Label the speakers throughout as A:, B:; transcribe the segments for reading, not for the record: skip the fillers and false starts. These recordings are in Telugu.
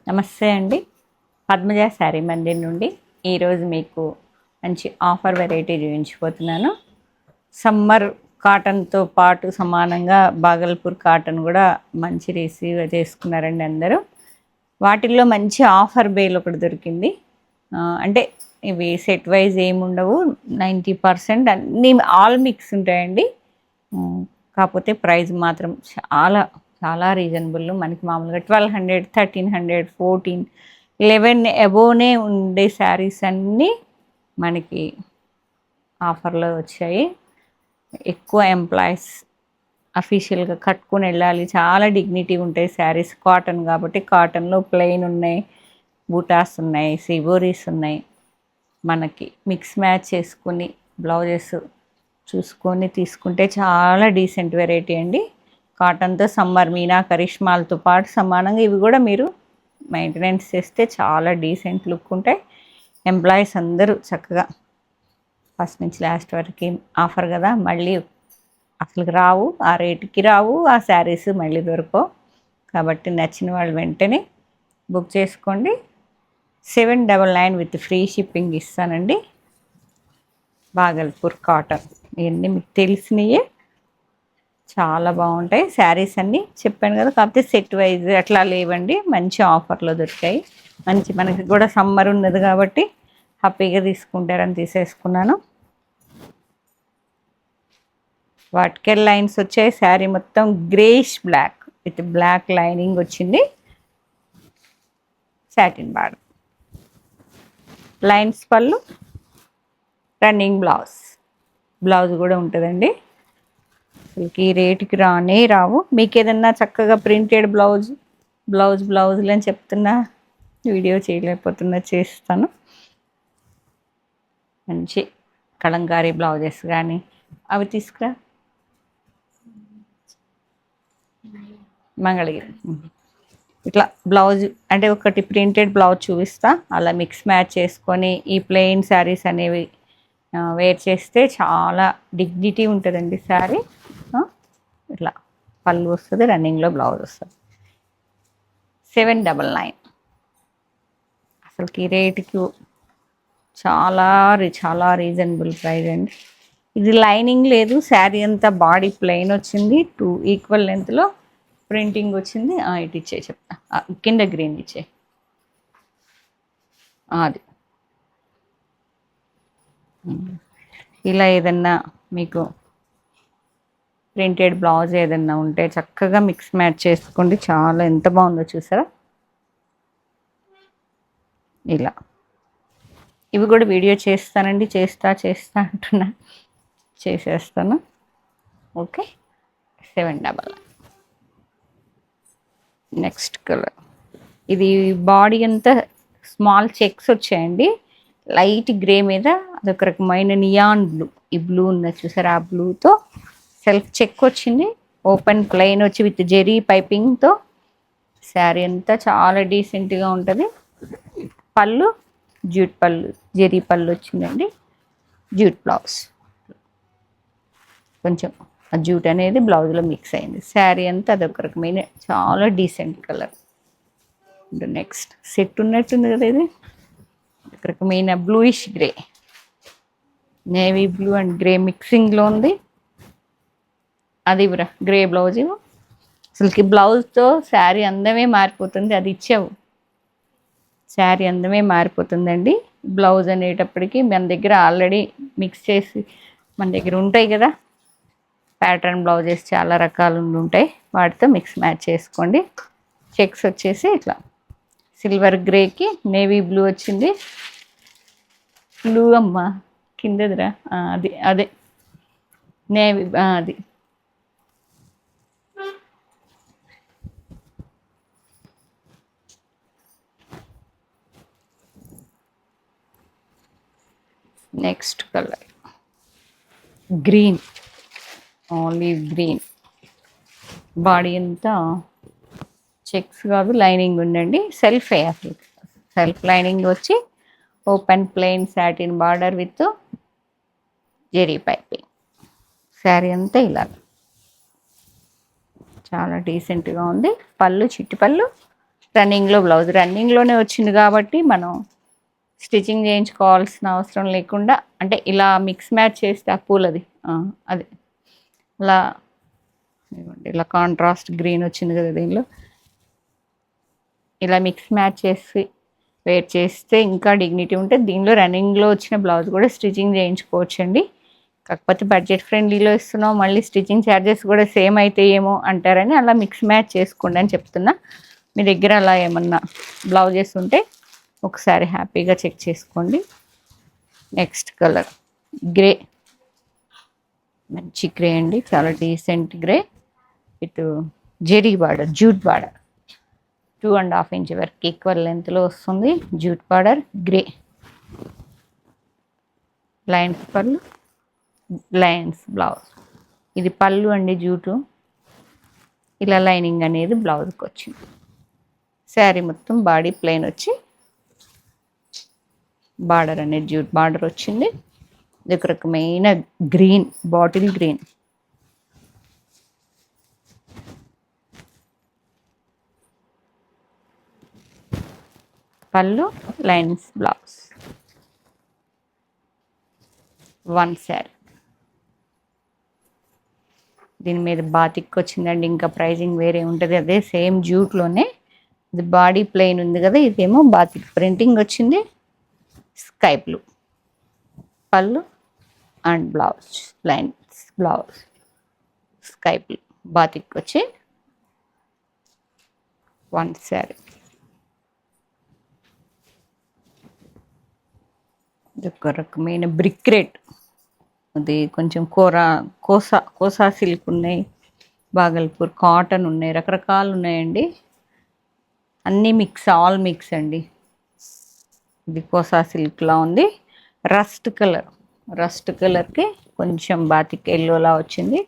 A: నమస్తే అండి. పద్మజ శారీ మందిర్ నుండి ఈరోజు మీకు మంచి ఆఫర్ వెరైటీ చూపించిపోతున్నాను. సమ్మర్ కాటన్తో పాటు సమానంగా బాగల్పూర్ కాటన్ కూడా మంచి రిసీవ్ చేసుకున్నారండి అందరూ. వాటిల్లో మంచి ఆఫర్ బేల్ ఒకటి దొరికింది. అంటే ఇవి సెట్ వైజ్ ఏముండవు, 90% అన్నీ ఆల్ మిక్స్ ఉంటాయండి. కాకపోతే ప్రైస్ మాత్రం చాలా చాలా రీజనబుల్. మనకి మామూలుగా 1200, 1300, 14, 11 అబోవ్నే ఉండే శారీస్ అన్నీ మనకి ఆఫర్లో వచ్చాయి. ఎక్కువ ఎంప్లాయీస్ అఫీషియల్గా కట్టుకొని వెళ్ళాలి, చాలా డిగ్నిటీ ఉంటాయి శారీస్. కాటన్ కాబట్టి కాటన్లో ప్లెయిన్ ఉన్నాయి, బూటాస్ ఉన్నాయి, సిబోరీస్ ఉన్నాయి. మనకి మిక్స్ మ్యాచ్ చేసుకొని బ్లౌజెస్ చూసుకొని తీసుకుంటే చాలా డీసెంట్ వెరైటీ అండి. కాటన్తో సమ్మర్ మీనా కరిష్మాలతో పాటు సమానంగా ఇవి కూడా మీరు మెయింటెనెన్స్ చేస్తే చాలా డీసెంట్ లుక్ ఉంటాయి. ఎంప్లాయీస్ అందరూ చక్కగా ఫస్ట్ నుంచి లాస్ట్ వరకు ఆఫర్ కదా, మళ్ళీ అసలు రావు, ఆ రేటుకి రావు, ఆ శారీస్ మళ్ళీ దొరకవు. కాబట్టి నచ్చిన వాళ్ళు వెంటనే బుక్ చేసుకోండి. 799 విత్ ఫ్రీ షిప్పింగ్ ఇస్తానండి. బాగల్పూర్ కాటన్ ఇవన్నీ మీకు తెలిసినయే, చాలా బాగుంటాయి శారీస్ అన్నీ చెప్పాను కదా. కాకపోతే సెట్ వైజ్ అట్లా లేవండి, మంచి ఆఫర్లో దొరికాయి. మంచి మనకి కూడా సమ్మర్ ఉన్నది కాబట్టి హ్యాపీగా తీసుకుంటారని తీసేసుకున్నాను. వర్టికల్ లైన్స్ వచ్చాయి. శారీ మొత్తం greyish black with black lining వచ్చింది. Satin border, lines pallu, running blouse కూడా ఉంటుందండి. అసలుకి ఈ రేటుకి రావు. మీకు ఏదన్నా చక్కగా ప్రింటెడ్ బ్లౌజులు అని చెప్తున్నా, వీడియో చేయలేకపోతున్నా, చేస్తాను. మంచి కలంకారీ బ్లౌజెస్ కానీ అవి తీసుకురా. మంగళగిరి ఇట్లా బ్లౌజ్ అంటే ఒకటి ప్రింటెడ్ బ్లౌజ్ చూపిస్తా, అలా మిక్స్ మ్యాచ్ చేసుకొని ఈ ప్లెయిన్ శారీస్ అనేవి వేర్ చేస్తే చాలా డిగ్నిటీ ఉంటుందండి శారీ. ఇట్లా పళ్ళు వస్తుంది, రన్నింగ్లో బ్లౌజ్ వస్తుంది. 799 అసలుకి రేటుకి చాలా చాలా రీజనబుల్ ప్రైస్ అండి. ఇది లైనింగ్ లేదు, శారీ అంతా బాడీ ప్లెయిన్ వచ్చింది. 2 ఈక్వల్ లెంత్లో ప్రింటింగ్ వచ్చింది. ఇటు ఇచ్చే చెప్తా, కింద గ్రీన్ ఇచ్చే, అది ఇలా ఏదన్నా మీకు ప్రింటెడ్ బ్లౌజ్ ఏదన్నా ఉంటే చక్కగా మిక్స్ మ్యాచ్ చేసుకోండి. చాలా ఎంత బాగుందో చూసారా. ఇలా ఇవి కూడా వీడియో చేస్తానండి, చేస్తా అంటున్నా, చేసేస్తాను. ఓకే, 799. నెక్స్ట్ కలర్, ఇది బాడీ అంతా స్మాల్ చెక్స్ వచ్చాయండి. లైట్ గ్రే మీద అదొక రకమైన నియాన్ బ్లూ, ఈ బ్లూ ఉన్నది చూసారా, ఆ బ్లూతో సెల్ఫ్ చెక్ వచ్చింది. ఓపెన్ ప్లెయిన్ వచ్చి విత్ జెరీ పైపింగ్తో శారీ అంతా చాలా డీసెంట్గా ఉంటుంది. పళ్ళు జూట్ పళ్ళు, జెరీ పళ్ళు వచ్చిందండి. జూట్ బ్లౌజ్, కొంచెం ఆ జూట్ అనేది బ్లౌజ్లో మిక్స్ అయింది. శారీ అంతా అదొక రకమైన చాలా డీసెంట్ కలర్. నెక్స్ట్ సెట్ ఉన్నట్టుంది కదా, ఇది ఒక రకమైన bluish grey, navy blue and grey మిక్సింగ్లో ఉంది. అది గ్రే బ్లౌజ్. అసలుకి బ్లౌజ్తో శారీ అందమే మారిపోతుంది. అది ఇచ్చావు, శారీ అందమే మారిపోతుందండి. బ్లౌజ్ అనేటప్పటికి మన దగ్గర ఆల్రెడీ మిక్స్ చేసి మన దగ్గర ఉంటాయి కదా, ప్యాటర్న్ బ్లౌజెస్ చాలా రకాలు ఉంటాయి, వాటితో మిక్స్ మ్యాచ్ చేసుకోండి. చెక్స్ వచ్చేసి ఇట్లా సిల్వర్ గ్రేకి నేవీ బ్లూ వచ్చింది. బ్లూ అమ్మ కిందదిరా, అది అదే నేవీ, అది next colour green, olive green. Body అంతా చెక్స్ కాదు, లైనింగ్ ఉందండి. అసలు సెల్ఫ్ లైనింగ్ వచ్చి open plain satin border with zari piping. Sari అంతా ఇలా చాలా డీసెంట్గా ఉంది. పళ్ళు చిట్టి పళ్ళు, రన్నింగ్లో బ్లౌజ్ రన్నింగ్లోనే వచ్చింది కాబట్టి మనం స్టిచ్చింగ్ చేయించుకోవాల్సిన అవసరం లేకుండా, అంటే ఇలా మిక్స్ మ్యాచ్ చేస్తే ఆ పూలది అది ఇలా ఇలా కాంట్రాస్ట్ గ్రీన్ వచ్చింది కదా దీనిలో, ఇలా మిక్స్ మ్యాచ్ చేసి వేర్ చేస్తే ఇంకా డిగ్నిటీ ఉంటే దీనిలో రన్నింగ్లో వచ్చిన బ్లౌజ్ కూడా స్టిచ్చింగ్ చేయించుకోవచ్చండి. కాకపోతే బడ్జెట్ ఫ్రెండ్లీలో ఇస్తున్నాం, మళ్ళీ స్టిచ్చింగ్ ఛార్జెస్ కూడా సేమ్ అయితే ఏమో అంటారని అలా మిక్స్ మ్యాచ్ చేసుకోండి అని చెప్తున్నా. మీ దగ్గర అలా ఏమన్నా బ్లౌజెస్ ఉంటే ఒకసారి హ్యాపీగా చెక్ చేసుకోండి. నెక్స్ట్ కలర్ గ్రే, మంచి గ్రే అండి, చాలా decent grey with zari border, jute border 2.5 inch వరకు ఈక్వల్ లెంత్లో వస్తుంది. Jute border grey, lines pallu, lines blouse. ఇది పళ్ళు అండి జూటు, ఇలా లైనింగ్ అనేది బ్లౌజ్కి వచ్చింది. శారీ మొత్తం బాడీ ప్లెయిన్ వచ్చి బార్డర్ అనేది జూట్ బార్డర్ వచ్చింది. ఇది ఒక రకమైన గ్రీన్, బాటిల్ గ్రీన్. పళ్ళు, లైన్స్ బ్లౌజ్, వన్ శారీ. దీని మీద బాతిక్ వచ్చిందండి, ఇంకా ప్రైజింగ్ వేరే ఉంటుంది. అదే సేమ్ జూట్లోనే ఇది బాడీ ప్లెయిన్ ఉంది కదా, ఇదేమో బాతిక్ ప్రింటింగ్ వచ్చింది. స్కై బ్లూ పళ్ళు and blouse, lines blouse, sky blue batik వచ్చి వన్ శారీ. ఇది ఒక రకమైన బ్రిక్ రెడ్, అది కొంచెం కోసా సిల్క్ ఉన్నాయి, బాగల్పూర్ కాటన్ ఉన్నాయి, రకరకాలు ఉన్నాయండి. అన్నీ మిక్స్, ఆల్ మిక్స్ అండి. ఇది కోసా సిల్క్లా ఉంది. రస్ట్ కలర్కి కొంచెం బాతిక్ ఎల్లోలా వచ్చింది.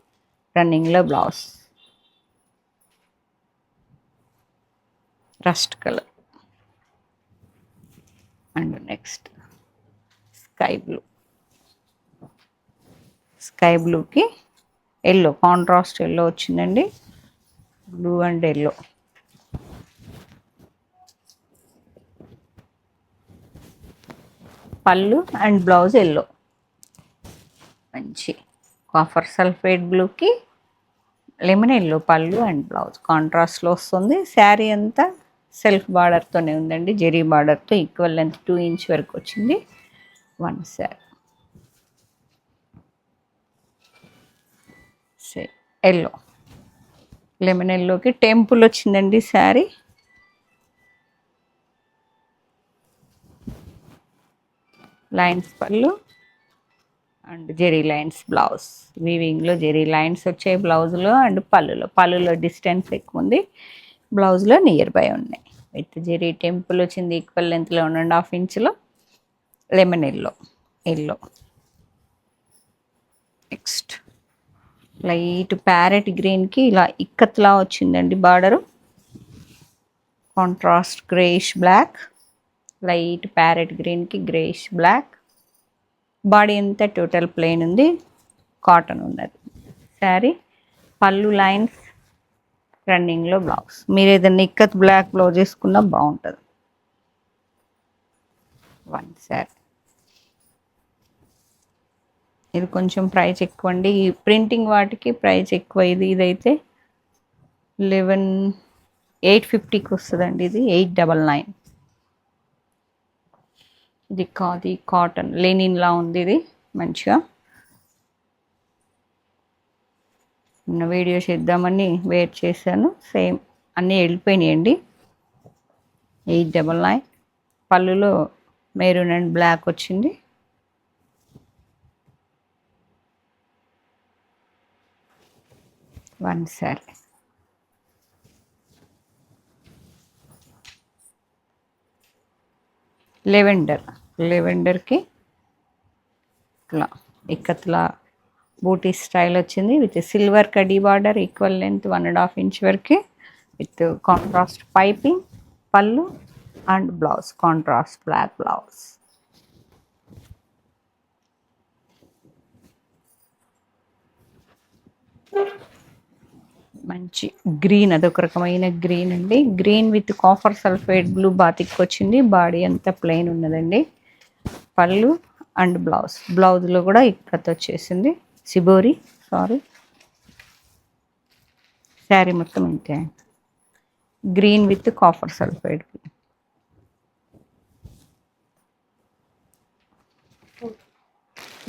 A: రన్నింగ్లో blouse rust colour. And next sky బ్లూకి ఎల్లో, కాంట్రాస్ట్ ఎల్లో వచ్చిందండి. Blue and yellow. పళ్ళు అండ్ బ్లౌజ్ ఎల్లో, మంచి కాఫర్ సల్ఫేట్ బ్లూకి లెమన్ ఎల్లో పళ్ళు అండ్ బ్లౌజ్ కాంట్రాస్ట్లో వస్తుంది. శారీ అంతా సెల్ఫ్ బార్డర్తోనే ఉందండి, జెరీ బార్డర్తో ఈక్వల్ లెంత్ 2 ఇంచ్ వరకు వచ్చింది. వన్ శారీ. ఎల్లో, లెమన్ ఎల్లోకి టెంపుల్ వచ్చిందండి శారీ. లైన్స్ పళ్ళు అండ్ జెరీ లైన్స్ బ్లౌజ్, వీవింగ్లో జెరీ లైన్స్ వచ్చాయి బ్లౌజ్లో అండ్ పళ్ళులో డిస్టెన్స్ ఎక్కువ ఉంది, బ్లౌజ్లో నియర్ బై ఉన్నాయి. విత్ జెరీ టెంపుల్ వచ్చింది ఈక్వల్ లెంత్లో 1.5 ఇంచ్లో. Lemon yellow. Next light parrot గ్రీన్కి ఇలా ఇక్కత్లా వచ్చిందండి border. Contrast greyish black, light parrot గ్రీన్కి గ్రేయిష్ బ్లాక్. బాడీ అంతా టోటల్ ప్లెయిన్ ఉంది, కాటన్ ఉన్నది శారీ. పళ్ళు లైన్స్, రన్నింగ్లో బ్లౌజ్. మీరు ఏదైనా ఇక్కత్ బ్లాక్ బ్లౌజ్ వేసుకున్నా బాగుంటుంది. వన్ శారీ. ఇది కొంచెం ప్రైస్ ఎక్కువ అండి, ఈ ప్రింటింగ్ వాటికి ప్రైస్ ఎక్కువ. ఇదైతే 850కి వస్తుందండి. ఇది 899. ఇది ఖాదీ కాటన్ లెనిన్లా ఉంది. ఇది మంచిగా వీడియో చేద్దామని వెయిట్ చేశాను, సేమ్ అన్నీ వెళ్ళిపోయినాయండి. 899. పళ్ళులో మెరూన్ అండ్ బ్లాక్ వచ్చింది. వన్ శారీ. లెవెండర్కి ఇట్లా ఇక్కత్లా బూటీ స్టైల్ వచ్చింది with silver khadi border equal length 1.5 inch వరకు with contrast piping. Pallu and blouse contrast black blouse. మంచి గ్రీన్, అదొక రకమైన గ్రీన్ అండి. Green with copper sulphate blue batik వచ్చింది. బాడీ అంతా ప్లెయిన్ ఉన్నదండి. పళ్ళు అండ్ బ్లౌజ్లో కూడా ఇక్కత్ వచ్చేసింది. సిబోరి సారీ, శారీ మొత్తం ఇంతే. Green with copper sulphide.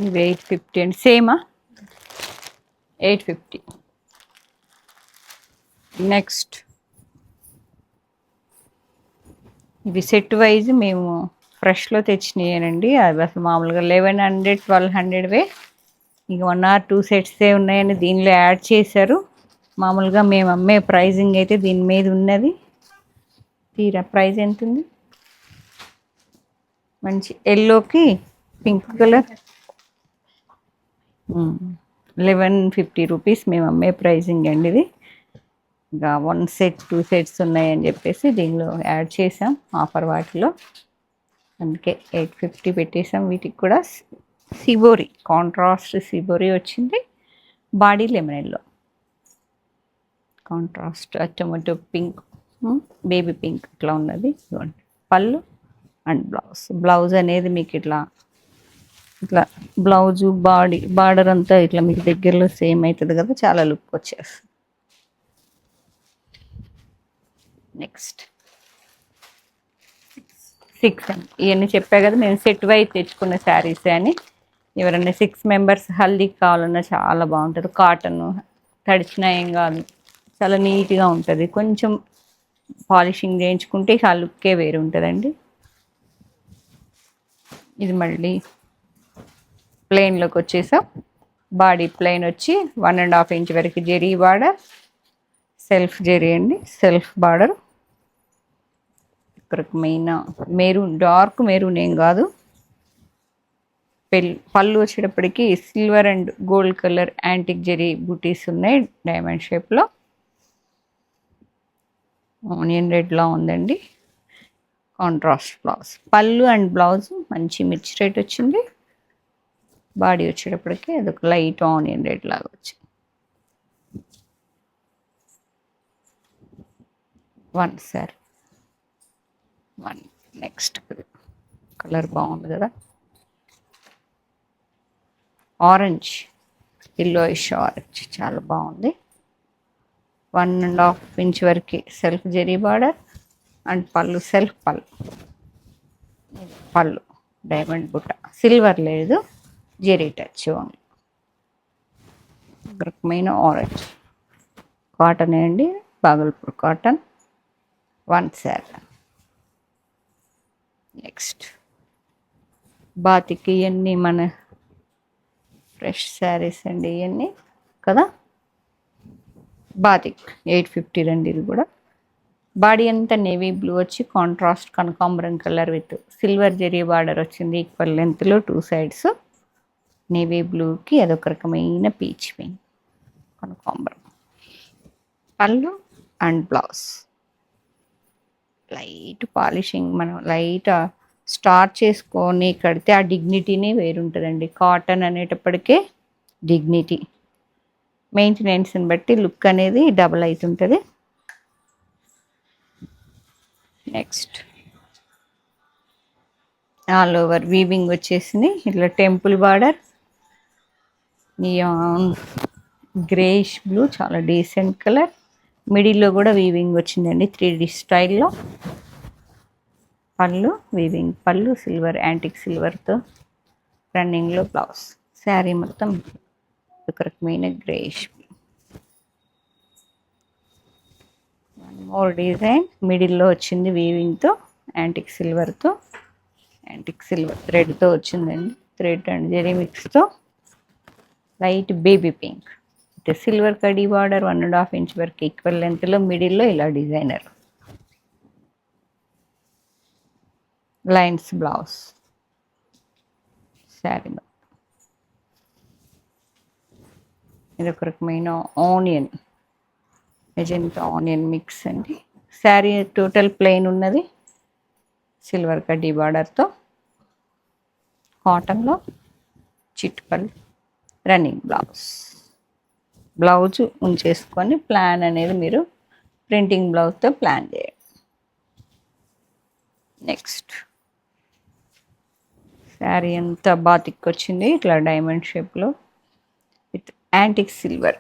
A: ఇవి 850 అండి. సేమా 850. నెక్స్ట్ ఇవి సెట్ వైజ్ మేము ఫ్రెష్లో తెచ్చినాయనండి. అవి అసలు మామూలుగా 1100 1200 ఇక 1 or 2 సెట్సే ఉన్నాయని దీనిలో యాడ్ చేశారు. మామూలుగా మేము అమ్మే ప్రైజింగ్ అయితే దీని మీద ఉన్నది. తీరా ప్రైస్ ఎంత ఉంది? మంచి ఎల్లోకి పింక్ కలర్ 1150 రూపీస్ మేము అమ్మే ప్రైజింగ్ అండి ఇది. ఇంకా 1 సెట్ 2 సెట్స్ ఉన్నాయని చెప్పేసి దీనిలో యాడ్ చేసాం ఆఫర్ వాటిలో, అందుకే 850 పెట్టేసాం. వీటికి కూడా సిబోరి కాంట్రాస్ట్ సిబోరి వచ్చింది. Body lemon yellow, contrast tomato pink, baby pink ఇట్లా ఉన్నది. పళ్ళు అండ్ బ్లౌజ్ అనేది మీకు ఇట్లా బ్లౌజు బార్డర్ అంతా ఇట్లా మీకు దగ్గరలో సేమ్ అవుతుంది కదా, చాలా లుక్ వచ్చేస్తుంది. నెక్స్ట్ 6 అండి. ఇవన్నీ చెప్పా కదా మేము సెట్ వైజ్ తెచ్చుకున్న శారీస్ అని. ఎవరైనా 6 మెంబర్స్ హల్దీకి కావాలన్నా చాలా బాగుంటుంది. కాటన్ తడిచినా ఏం కాదు, చాలా నీట్గా ఉంటుంది. కొంచెం పాలిషింగ్ చేయించుకుంటే ఆ లుక్కే వేరు ఉంటుందండి. ఇది మళ్ళీ ప్లెయిన్లోకి వచ్చేసాం. బాడీ ప్లెయిన్ వచ్చి 1.5 ఇంచ్ వరకు జెరీ బార్డర్, సెల్ఫ్ జెరీ అండి, సెల్ఫ్ బార్డర్. రకమైన మెరూన్, డార్క్ మెరూన్ ఏం కాదు. పళ్ళు వచ్చేటప్పటికి silver and gold colour antique zari buttis ఉన్నాయి డైమండ్ షేప్లో. ఆనియన్ రెడ్లా ఉందండి. Contrast blouse. పళ్ళు అండ్ బ్లౌజ్ మంచి మిర్చి రెడ్ వచ్చింది. బాడీ వచ్చేటప్పటికి అదొక లైట్ ఆనియన్ రెడ్ లాగా వచ్చింది. 1 సారీ 1. నెక్స్ట్ కలర్ బాగుంది కదా, ఆరెంజ్, ఎల్లోయిష్ ఆరెంజ్, చాలా బాగుంది. 1.5 ఇంచ్ వరకు సెల్ఫ్ జెరీ బార్డర్ అండ్ పళ్ళు సెల్ఫ్ పళ్ళు డైమండ్ బుట్ట, సిల్వర్ లేదు, జెరీ టచ్ ఓన్లీ. రకమైన ఆరెంజ్ కాటన్ అండి, Bhagalpur cotton. 1 sorry. Next batik, ఇవన్నీ మన ఫ్రెష్ శారీస్ అండి ఇవన్నీ కదా. బాతిక్ 850 రండి. ఇది కూడా బాడీ అంతా నేవీ బ్లూ వచ్చి కాంట్రాస్ట్ కనకాంబరం colour with silver zari border వచ్చింది. ఈక్వల్ లెంత్లో 2 సైడ్స్. నేవీ బ్లూకి అదొక రకమైన పీచ్ పింక్ కనకాంబరం. పళ్ళు అండ్ బ్లౌజ్ లైట్ పాలిషింగ్, మనం లైట్ స్టార్ట్ చేసుకొని కడితే ఆ డిగ్నిటీనే వేరుంటుందండి. కాటన్ అనేటప్పటికే డిగ్నిటీ, మెయింటెనెన్స్ని బట్టి లుక్ అనేది డబల్ అవుతుంటుంది. నెక్స్ట్ ఆల్ ఓవర్ వీవింగ్ వచ్చేసింది. ఇట్లా temple border, neon greyish blue, చాలా డీసెంట్ కలర్. మిడిల్లో కూడా వీవింగ్ వచ్చిందండి 3D స్టైల్లో. పళ్ళు వీవింగ్, పళ్ళు సిల్వర్ యాంటిక్ సిల్వర్తో రన్నింగ్లో బ్లౌజ్. శారీ మొత్తం ఒక రకమైన గ్రేష్. మోర్ డిజైన్ మిడిల్లో వచ్చింది వీవింగ్తో, యాంటిక్ సిల్వర్తో, యాంటిక్ సిల్వర్ థ్రెడ్తో వచ్చిందండి. థ్రెడ్ అండ్ జెరీ మిక్స్తో light baby pink with silver khadi border 1.5 inch వరకు ఈక్వల్ లెంత్లో. మిడిల్లో ఇలా డిజైనర్ లైన్స్ బ్లౌజ్. శారీ ఇది ఒక రకమైన ఆనియన్, మెజెంటా ఆనియన్ మిక్స్ అండి. శారీ టోటల్ ప్లెయిన్ ఉన్నది, సిల్వర్ కడ్డీ బార్డర్తో. కాటన్లో చిట్పల్ రన్నింగ్ బ్లౌజ్. బ్లౌజ్ ఉంచేసుకొని ప్లాన్ అనేది మీరు ప్రింటింగ్ బ్లౌజ్తో ప్లాన్ చేయండి. నెక్స్ట్ శారీ అంతా బాతిక్ వచ్చింది ఇట్లా డైమండ్ షేప్లో విత్ యాంటిక్ సిల్వర్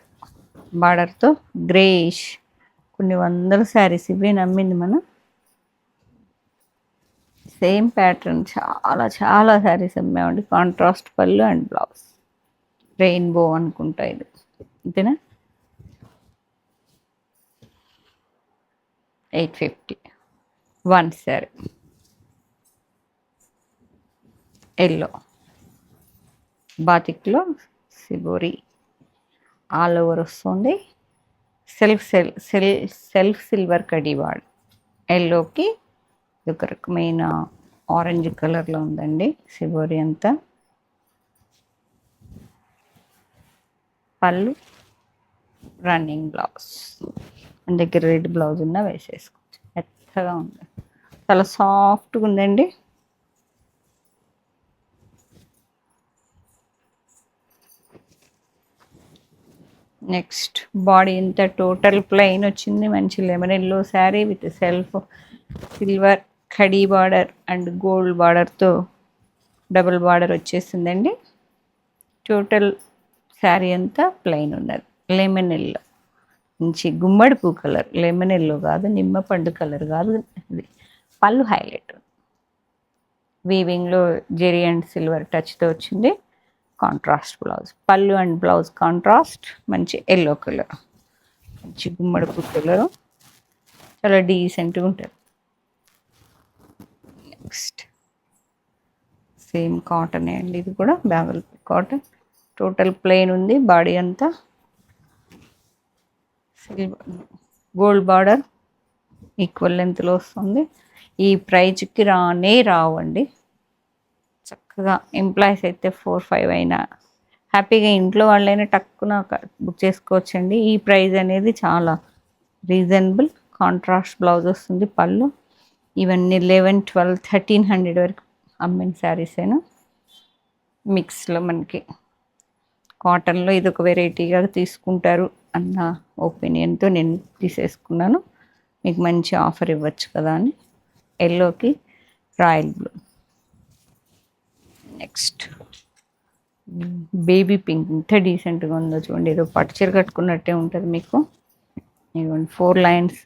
A: బార్డర్తో గ్రేయిష్. కొన్ని వందల శారీస్ ఇవే నమ్మింది మనం. సేమ్ ప్యాటర్న్ చాలా చాలా శారీస్ అమ్మామండి. కాంట్రాస్ట్ పళ్ళు అండ్ బ్లౌజ్ రెయిన్బో అనుకుంటా ఇది, అంతేనా? 850 వన్ శారీ. ఎల్లో బాతిక్లో సిబోరి ఆల్ ఓవర్ వస్తుంది. సెల్ఫ్ సిల్వర్ కడీ వాడు ఎల్లోకి ఒక రకమైన ఆరెంజ్ కలర్లో ఉందండి సిబోరి అంతా. పళ్ళు రన్నింగ్ బ్లౌజ్, మన దగ్గర రెడ్ బ్లౌజ్ ఉన్నా వేసేసుకోవచ్చు. మెత్తగా ఉంది, చాలా సాఫ్ట్గా ఉందండి. నెక్స్ట్ బాడీ ఇంత టోటల్ ప్లెయిన్ వచ్చింది. మంచి lemon yellow sari with self silver ఖడీ బార్డర్ అండ్ గోల్డ్ బార్డర్తో డబుల్ బార్డర్ వచ్చేసిందండి. టోటల్ శారీ అంతా ప్లెయిన్ ఉన్నది. లెమన్ ఎల్లో మంచి గుమ్మడి పూ కలర్, లెమన్ ఎల్లో కాదు, నిమ్మపండు కలర్ కాదు, ఇది పళ్ళు హైలైట్. వీవింగ్లో జెరీ అండ్ సిల్వర్ టచ్తో వచ్చింది. కాంట్రాస్ట్ బ్లౌజ్, పళ్ళు అండ్ బ్లౌజ్ కాంట్రాస్ట్. మంచి ఎల్లో కలర్, మంచి గుమ్మడి పూ కలర్, చాలా డీసెంట్గా ఉంటుంది. నెక్స్ట్ సేమ్ కాటన్ అండి, ఇది కూడా బాగల్పూర్ కాటన్. టోటల్ ప్లెయిన్ ఉంది. బాడీ అంతా సిల్వర్ గోల్డ్ బార్డర్ ఈక్వల్ లెంత్లో వస్తుంది. ఈ ప్రైజ్కి రావండి. చక్కగా ఎంప్లాయీస్ అయితే 4-5 అయినా హ్యాపీగా ఇంట్లో వాళ్ళైనా టక్కున బుక్ చేసుకోవచ్చండి. ఈ ప్రైస్ అనేది చాలా రీజనబుల్. కాంట్రాస్ట్ బ్లౌజ్ వస్తుంది. పళ్ళు ఇవన్నీ 11, 12, 1300 వరకు అమ్మిన శారీస్ అయినా మిక్స్లో మనకి కాటన్లో ఇది ఒక వెరైటీగా తీసుకుంటారు అన్న ఒపీనియన్తో నేను తీసేసుకున్నాను. మీకు మంచి ఆఫర్ ఇవ్వచ్చు కదా అని. ఎల్లోకి royal blue. Next baby pink, ఇంత డీసెంట్గా ఉందో చూడండి. ఏదో పట్టు చీర కట్టుకున్నట్టే ఉంటుంది మీకు. ఇదిగోండి 4 లైన్స్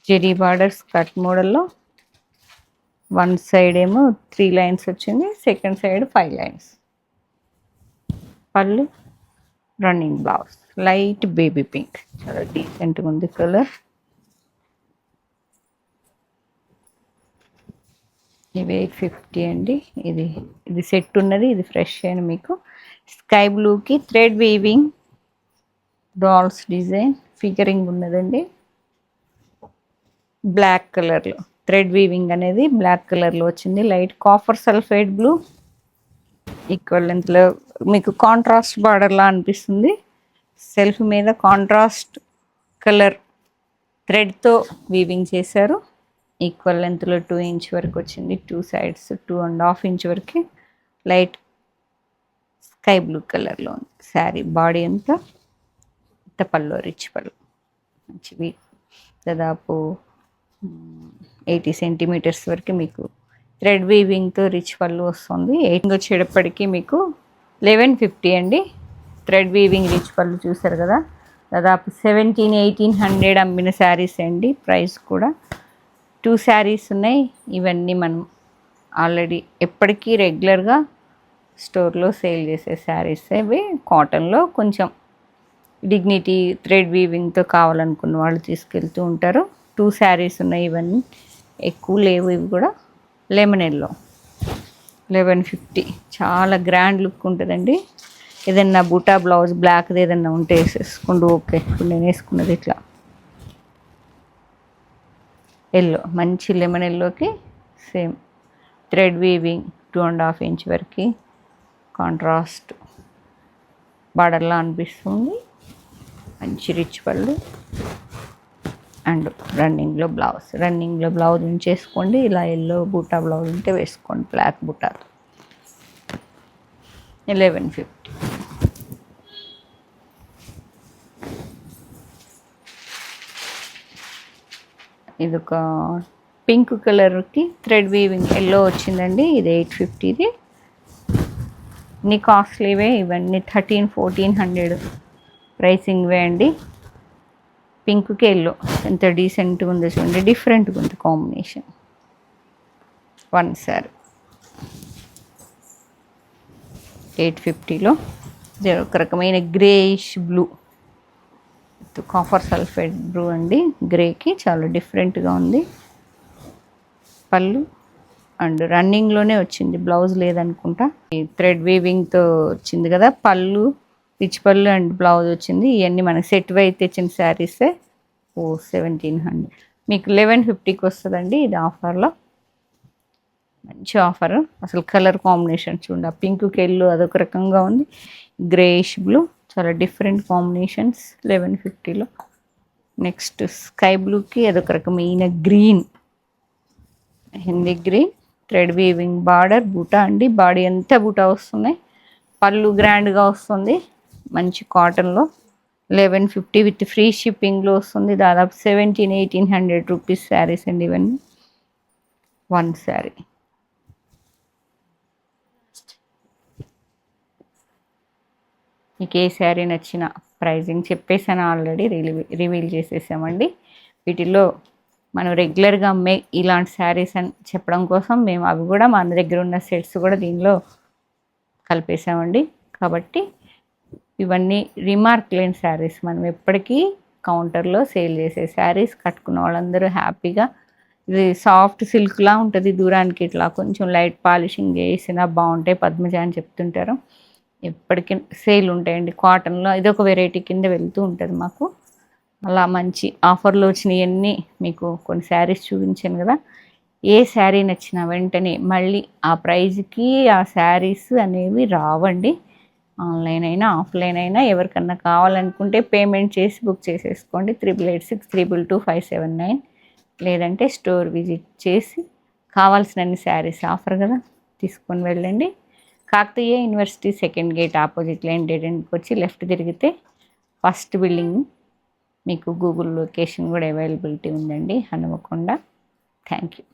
A: జెరీ బార్డర్స్ కట్ మోడల్లో. వన్ సైడ్ ఏమో 3 లైన్స్ వచ్చింది, second side 5 lines. Pallu running blouse light baby pink, చాలా డీసెంట్గా ఉంది కలర్. ఇవి 850 అండి. ఇది సెట్ ఉన్నది, ఇది ఫ్రెష్ అయిన మీకు. స్కై బ్లూకి thread weaving dolls design figuring ఉన్నదండి. బ్లాక్ కలర్లో థ్రెడ్ వీవింగ్ అనేది బ్లాక్ కలర్లో వచ్చింది. Light copper sulphide blue equal లెంత్లో మీకు కాంట్రాస్ట్ బార్డర్లా అనిపిస్తుంది. సెల్ఫ్ మీద కాంట్రాస్ట్ కలర్ థ్రెడ్తో వీవింగ్ చేశారు. ఈక్వల్ లెంత్లో 2 ఇంచ్ వరకు వచ్చింది. 2 సైడ్స్ 2.5 ఇంచ్ వరకు. లైట్ స్కై బ్లూ కలర్లో ఉంది శారీ. బాడీ అంతా ఇంత పళ్ళు, రిచ్ పళ్ళు, మంచివి. దాదాపు 80 సెంటీమీటర్స్ వరకు మీకు థ్రెడ్ వీవింగ్తో రిచ్ పళ్ళు వస్తుంది. 8 వచ్చేటప్పటికి మీకు 1150 అండి. థ్రెడ్ వీవింగ్ రిచ్ పళ్ళు చూసారు కదా. దాదాపు 1700-1800 అమ్మిన శారీస్ అండి. ప్రైస్ కూడా 2 శారీస్ ఉన్నాయి. ఇవన్నీ మనం ఆల్రెడీ ఎప్పటికీ రెగ్యులర్గా స్టోర్లో సేల్ చేసే శారీస్. ఇవి కాటన్లో కొంచెం డిగ్నిటీ థ్రెడ్ వీవింగ్తో కావాలనుకున్న వాళ్ళు తీసుకెళ్తూ ఉంటారు. 2 శారీస్ ఉన్నాయి. ఇవన్నీ ఎక్కువ లేవు. ఇవి కూడా లెమన్ ఎల్లో 1150, చాలా గ్రాండ్ లుక్ ఉంటుందండి. ఏదన్నా బూటా బ్లౌజ్ బ్లాక్ది ఏదన్నా ఉంటే వేసేసుకోండి. ఓకే, ఇప్పుడు నేను వేసుకున్నది ఇట్లా ఎల్లో, మంచి లెమన్ ఎల్లోకి సేమ్ థ్రెడ్ వీవింగ్ 2.5 ఇంచ్ వరకు కాంట్రాస్ట్ బార్డర్లా అనిపిస్తుంది. మంచి రిచ్ పళ్ళు అండ్ రన్నింగ్లో బ్లౌజ్ ఉంచేసుకోండి. ఇలా ఎల్లో బూటా బ్లౌజ్ ఉంటే వేసుకోండి, బ్లాక్ బూటా. 1150. ఇది ఒక పింక్ కలర్కి థ్రెడ్ వీవింగ్ ఎల్లో వచ్చిందండి. ఇది 850. ఇన్ని కాస్ట్లీవే ఇవన్నీ 1300-1400 ప్రైసింగ్వే అండి. పింక్కి ఎల్లో ఎంత డీసెంట్గా ఉందో చూడండి, డిఫరెంట్గా ఉంది కాంబినేషన్. 1 సారీ 850లో ఒక రకమైన greyish blue, copper sulphate blue అండి. గ్రేకి చాలా డిఫరెంట్గా ఉంది. పళ్ళు అండ్ రన్నింగ్లోనే వచ్చింది, బ్లౌజ్ లేదనుకుంటా. ఈ థ్రెడ్ వీవింగ్తో వచ్చింది కదా పళ్ళు, రిచ్ పళ్ళు అండ్ బ్లౌజ్ వచ్చింది. ఇవన్నీ మనకి సెట్ వైజ్ తెచ్చిన శారీసే. 1700 మీకు 1150కి వస్తుందండి. ఇది ఆఫర్లో మంచి ఆఫర్. అసలు కలర్ కాంబినేషన్ చూడండి, ఆ పింక్కి ఎల్లో అదొక రకంగా ఉంది, గ్రేయిష్ బ్లూ చాలా డిఫరెంట్ కాంబినేషన్స్ 1150లో. నెక్స్ట్ స్కై బ్లూకి అదొక రకమైన green, Hindi green, thread weaving border, బూటా అండి. బాడీ అంతా బూటా వస్తున్నాయి. పళ్ళు గ్రాండ్గా వస్తుంది, మంచి కాటన్లో. 1150 విత్ ఫ్రీ షిప్పింగ్లో వస్తుంది. దాదాపు 1700-1800 రూపీస్ శారీస్ అండి ఇవన్నీ. 1 శారీ మీకు ఏ శారీ నచ్చిన ప్రైజింగ్ చెప్పేసాను ఆల్రెడీ, రివీల్ చేసేసామండి. వీటిల్లో మనం రెగ్యులర్గా అమ్మే ఇలాంటి శారీస్ అని చెప్పడం కోసం మేము అవి కూడా మన దగ్గర ఉన్న సెట్స్ కూడా దీనిలో కలిపేసామండి. కాబట్టి ఇవన్నీ రిమార్క్ లేని శారీస్, మనం ఎప్పటికీ కౌంటర్లో సేల్ చేసే శారీస్. కట్టుకున్న వాళ్ళందరూ హ్యాపీగా, ఇది సాఫ్ట్ సిల్క్లా ఉంటుంది, దూరానికి ఇట్లా కొంచెం లైట్ పాలిషింగ్ చేసినా బాగుంటాయి. పద్మజ అని చెప్తుంటారు, ఎప్పటికీ సేల్ ఉంటాయండి. కాటన్లో ఇదొక వెరైటీ కింద వెళ్తూ ఉంటుంది మాకు. అలా మంచి ఆఫర్లో వచ్చినవన్నీ మీకు కొన్ని శారీస్ చూపించాను కదా. ఏ శారీ నచ్చినా వెంటనే మళ్ళీ ఆ ప్రైజ్కి ఆ శారీస్ అనేవి రావండి. ఆన్లైన్ అయినా ఆఫ్లైన్ అయినా ఎవరికన్నా కావాలనుకుంటే పేమెంట్ చేసి బుక్ చేసేసుకోండి. 8886222579, లేదంటే స్టోర్ విజిట్ చేసి కావాల్సినన్ని శారీస్ ఆఫర్ కదా తీసుకొని వెళ్ళండి. Kakatiya university second gate opposite line dead ఎండ్కి వచ్చి లెఫ్ట్ తిరిగితే ఫస్ట్ బిల్డింగ్. మీకు గూగుల్ లొకేషన్ కూడా అవైలబిలిటీ ఉందండి, హనుమకొండ. Thank you.